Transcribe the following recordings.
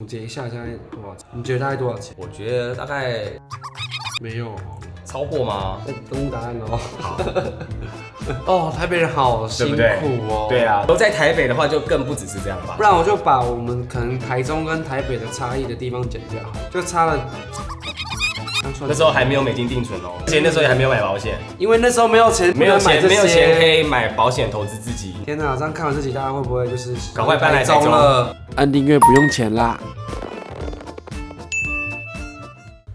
总结一下，现在多少钱？你觉得大概多少钱？我觉得大概没有，超过吗？在公布答案哦。好，哦，台北人好辛苦哦。对啊，都在台北的话就更不只是这样吧。不然我就把我们可能台中跟台北的差异的地方剪掉，就差了。那时候还没有美金定存哦，而且那时候也还没有买保险，因为那时候没有钱，没有钱可以买保险投资自己。天哪，这样看完这集，大家会不会就是赶快搬来台中了？按订阅不用钱啦。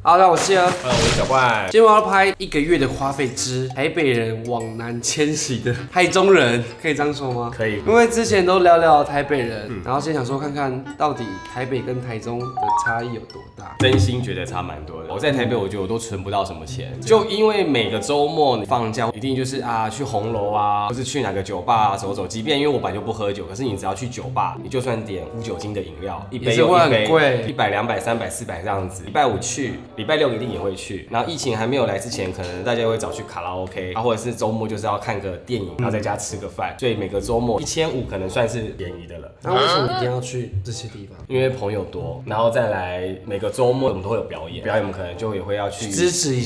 好的，我是儿，我是小冠。今天我要拍1个月的花费之台北人往南迁徙的台中人，可以这样说吗？可以。因为之前都聊聊台北人，然后先想说看看到底台北跟台中的差异有多大。真心觉得差蛮多的。我在台北，我觉得我都存不到什么钱，就因为每个周末你放假，一定就是去红楼啊，或是去哪个酒吧走走。即便因为我本来就不喝酒，可是你只要去酒吧，你就算点无酒精的饮料，一杯又一杯，100、200、300、400这样子。礼拜5去，礼拜6一定也会去。然后疫情还没有来之前，可能大家会找去卡拉 OK， 或者是周末就是要看个电影，然后在家吃个饭。所以每个周末1500可能算是便宜的了。那为什么一定要去这些地方？因为朋友多，然后再来每个周末我们都会有表演，我们可能就也会要去支持一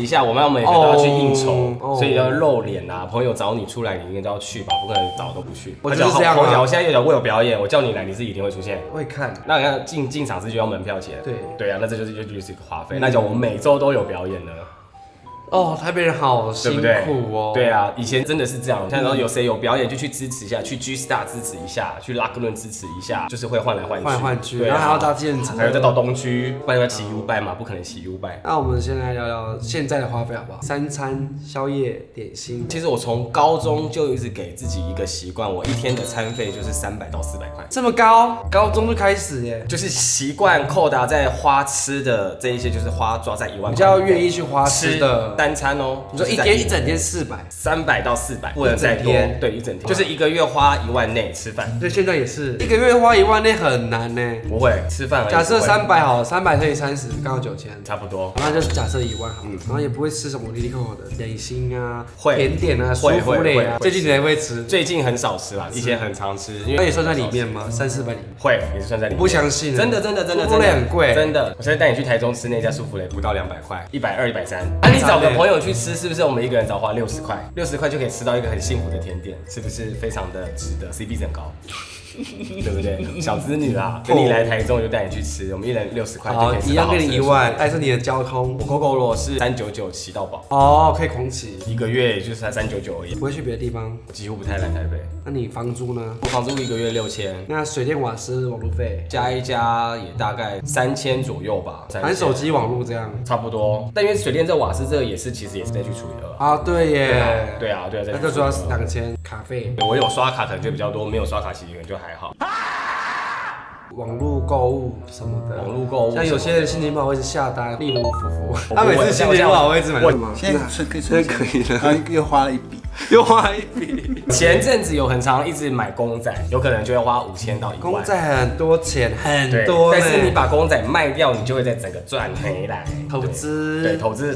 下，我们每个都要去应酬，所以要露脸啊。朋友找你出来，你应该都要去吧，不可能找都不去。我就是这样啊。我现在我有表演，我叫你来，你是一定会出现。会看。那你看进场是就要门票钱。对啊，那这就是一个花费。那叫我每周都有表演呢。哦，台北人好辛苦哦。对啊，以前真的是这样。像然后有谁有表演就去支持一下，去 G Star 支持一下，去拉格伦支持一下，就是会换来换去，然后还要搭建车，还要再到东区，不然要骑 U-Bike 嘛，不可能骑 U-Bike。那我们现在聊聊现在的花费好不好？3餐、宵夜、点心。其实我从高中就一直给自己一个习惯，我一天的餐费就是300到400块。这么高？高中就开始耶？就是习惯扣打在花吃的这一些，就是花抓在1万块。比较愿意去花吃的。单餐哦，你说一整天400，300到400，不能再多。对，一整天，就是1个月花1万内吃饭。对，现在也是1个月花1万内很难呢。不会吃饭而已。假设300好了，300乘以30，刚好9000，差不多。那就是假设1万好了，然后也不会吃什么离离扣扣的点心啊、会甜点啊、舒芙蕾啊。最近你还会吃？最近很少吃啦，以前很常吃。那也算在里面吗？300、400里面？会，也是算在里面。不相信？真的，舒芙蕾很贵，真的。我现在带你去台中吃那家舒芙蕾，不到200块，120、130。那你找个朋友去吃，是不是我们一个人只要花60块？60块就可以吃到一个很幸福的甜点，是不是非常的值得 ？CP 值很高，对不对？小资女啊，跟你来台中就带你去吃，我们一人60块就可以吃到好吃的。一样给你1万，但是你的交通，我 GoGo 是399骑到饱。哦，可以狂骑，1个月也就是才399而已。不会去别的地方？我几乎不太来台北。那你房租呢？我房租1个月6000。那水电瓦斯网路费加一加也大概3000左右吧，含手机网路这样。差不多。但因为水电这瓦斯这个其实也是再去除以2啊。对耶。对啊。那就主要是2000卡费。我有刷卡可能就比较多，没有刷卡其实可能就还好。网络购物什么的，网络购物，像有些人心情不好会一直下单，例如福福，他每次心情不好会一直买什么？现在可以了，又花了一笔。前阵子有很常一直买公仔，有可能就要花5000到1万。公仔很多钱，很多。但是你把公仔卖掉，你就会再整个赚回来。投资，对，投资，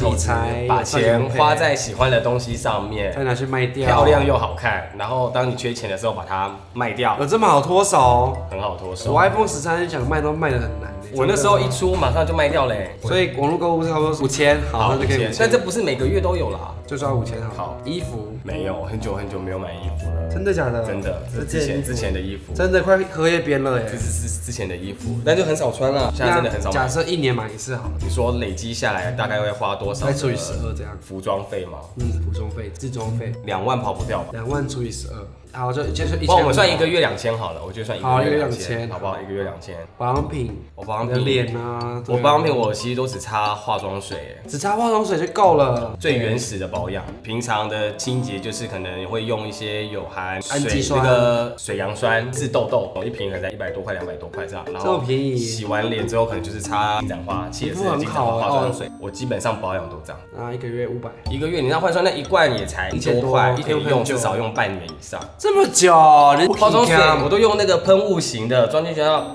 把钱花在喜欢的东西上面，再拿去卖掉，漂亮又好看。然后当你缺钱的时候，把它卖掉。有这么好脱手？很好脱手。我 iPhone 13想卖都卖得很难。我那时候一出马上就卖掉嘞，所以网络购物差不多5000，好，那就可以5000。但这不是每个月都有啦，就刷5000好。衣服没有，很久没有买衣服了。真的假的？真的，这是之前的衣服。真的快荷叶边了耶。这是之前的衣服，但就很少穿了，现在真的很少买。假设1年买1次好了，你说累积下来大概会花多少？再除以12这样。服装费吗？服装费、自装费2万跑不掉吧？2万除以12。好，就是1000。帮我们算1个月2000好了，我觉得算1个月2000，好不好？1个月2000。保养品，我保养品，脸啊，我保养品我其实都只擦化妆水，只擦化妆水就够了。最原始的保养，平常的清洁就是可能会用一些有含氨基酸、那个水杨酸治痘痘，一瓶可能才100多块、200多块这样。然后这么便宜。洗完脸之后可能就是擦金盏花，气的是金盏花化妆水。我基本上保养都这样。1个月500。1个月你那换算那1罐也才1000多块，一瓶用至少用半年以上。这么久，你化妆水我都用那个喷雾型的，装进去要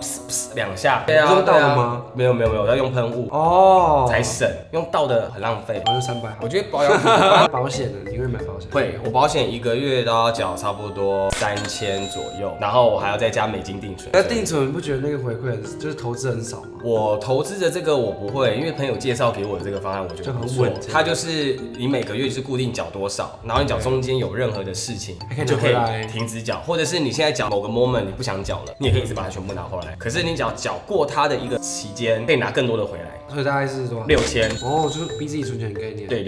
2下。对啊，用倒的吗？没有，要用喷雾哦，才省，用倒的很浪费。好像300。我觉得保养品保险的，你会买保险？会，我保险1个月都要缴差不多3000左右，然后我还要再加美金定存。那定存你不觉得那个回馈就是投资很少吗？我投资的这个我不会，因为朋友介绍给我的这个方案，我觉得不错。它就是你每个月就是固定缴多少，然后你缴中间有任何的事情，就可以停止缴，或者是你现在缴某个 moment 你不想缴了，你也可以一直把它全部拿回来。可是你只要缴过它的一个期间，可以拿更多的回来。所以大概是多少？6000。哦，就是逼自己存钱的概念。对。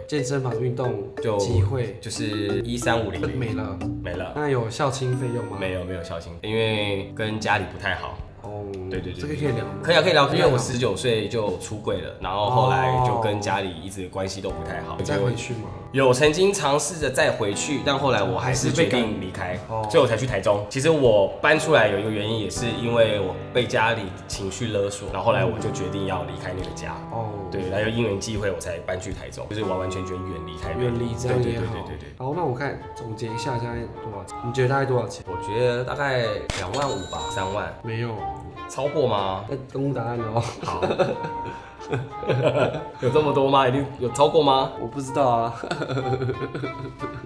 健身房运动就机会就是13500没了。那有校庆费用吗？没有校庆，因为跟家里不太好。哦，对，这个可以聊吗？可以聊，因为我19岁就出柜了，然后后来就跟家里一直关系都不太好。再回去吗？有曾经尝试着再回去，但后来我还是决定离开，所以我才去台中。其实我搬出来有一个原因，也是因为我被家里情绪勒索，然后后来我就决定要离开那个家。哦，对，然后因缘际会我才搬去台中，就是完全远离台北。远离这样也好。对。好，那我看总结一下，现在多少钱？你觉得大概多少钱？我觉得大概2万5吧，3万。没有。超过吗？公布答案哦。好，有这么多吗？一定有超过吗？我不知道啊。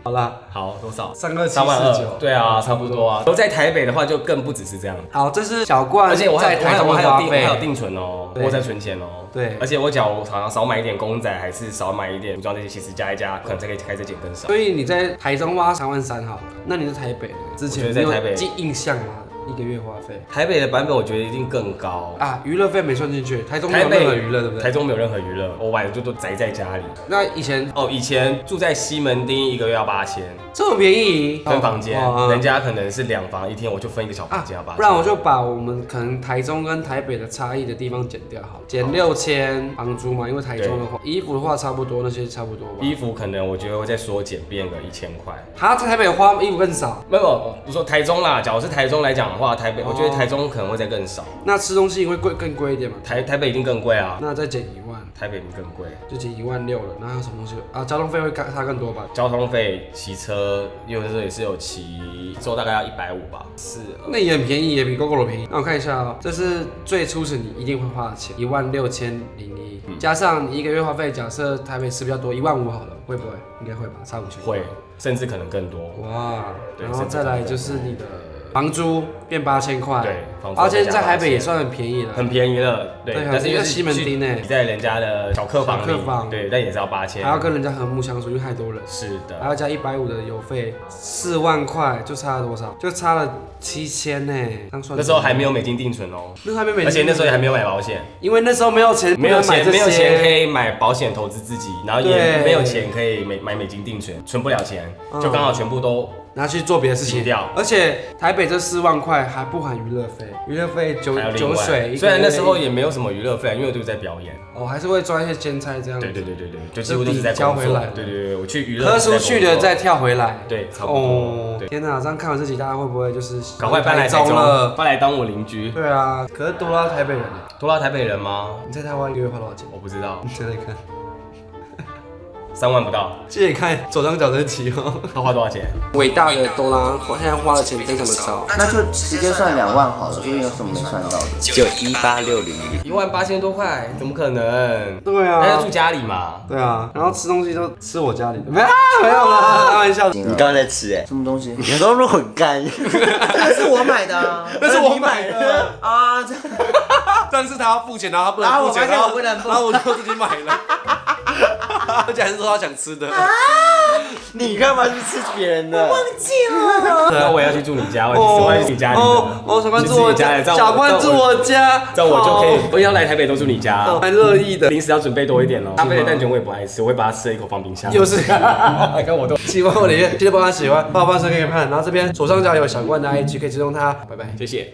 好啦，好，多少？32749。对啊，差不多啊。都在台北的话，就更不只是这样。好，这是小冠，而且我在台中还有定存哦，我在存钱哦。对，而且我好像少买一点公仔，还是少买一点服装这些，其实加一加，可能才可以开始减更少。所以你在台中花3万3好了，那你在台北呢？之前在台北记印象吗？1个月花费，台北的版本我觉得一定更高啊，娱乐费没算进去，台中没有任何娱乐，对不对？台中没有任何娱乐，我晚上就都宅在家里。那以前住在西门町，1个月要8000，这么便宜？分房间，人家可能是2房1天，我就分一个小房间吧。不然我就把我们可能台中跟台北的差异的地方减掉好了，减6000房租嘛，因为台中的话，衣服的话差不多，那些差不多吧。衣服可能我觉得会再缩减变个1000块。他在台北花衣服更少？没有，我说台中啦，假如是台中来讲的话，台北我觉得台中可能会再更少。那吃东西会更贵一点吗？台北一定更贵啊。那再减1万，台北一定更贵，就减16000了。那还有什么东西啊？交通费会差更多吧？交通费、骑车，有的时候也是有骑，大概要150吧。是，那也很便宜，也比 GoGo 便宜。那我看一下哦，这是最初始你一定会花的钱，16001，加上你1个月花费，假设台北吃比较多，15000好了，会不会？应该会吧，差5000。会，甚至可能更多。哇，然后再来就是你的房租变8000块，对，8000在台北也算很便宜了，很便宜了，对。但是因为西门町呢，你在人家的小客房里，对，但也是要8000，还要跟人家和睦相处，因为太多人。是的，还要加150的油费，4万块，就差了多少？就差了7000呢。那时候还没有美金定存哦，那时候还没美金，而且那时候也还没有买保险，因为那时候没有钱，没有钱可以买保险投资自己，然后也没有钱可以买美金定存，存不了钱，就刚好全部都拿去做别的事情掉。而且台北这4万块还不含娱乐费，娱乐费酒水。虽然那时候也没有什么娱乐费，因为我都在表演。哦，还是会赚一些兼差这样子。对，就几乎都是在交回来。对，我去娱乐。喝出去的再跳回来。对，差不多。天哪，这样看完这集，大家会不会就是赶快搬来台中了，搬来当我邻居？对啊，可是多拉台北人。多拉台北人吗？你在台湾1个月花多少钱？我不知道。你猜猜看。3万不到。记得看左上角这题哦。他花多少钱？伟大的多拉，我现在花的钱非常的少。那就直接算2万好了，因为有什么没算到的？就18601，18000多块，怎么可能？对啊，还要住家里嘛？对啊，然后吃东西都吃我家里的，没有啦，开玩笑。你刚刚在吃什么东西？你都是很干。那是我买的啊，那是我买的啊。但是他要付钱，然后他不能付钱，然后我就自己买了。而且还是说他想吃的。你干嘛去吃别人的？忘记了。那我也要去住你家，我要去你家里。小关住我家，小关住我家，这样我就可以。我要来台北都住你家，蛮乐意的。零食要准备多一点哦。咖啡的蛋卷我也不爱吃，我会把它吃了一口放冰箱。又是，跟我都喜欢我的，记得帮他喜欢，帮我帮声给你看。然后这边左上角有小关的 IG，可以追踪他。拜拜，谢谢。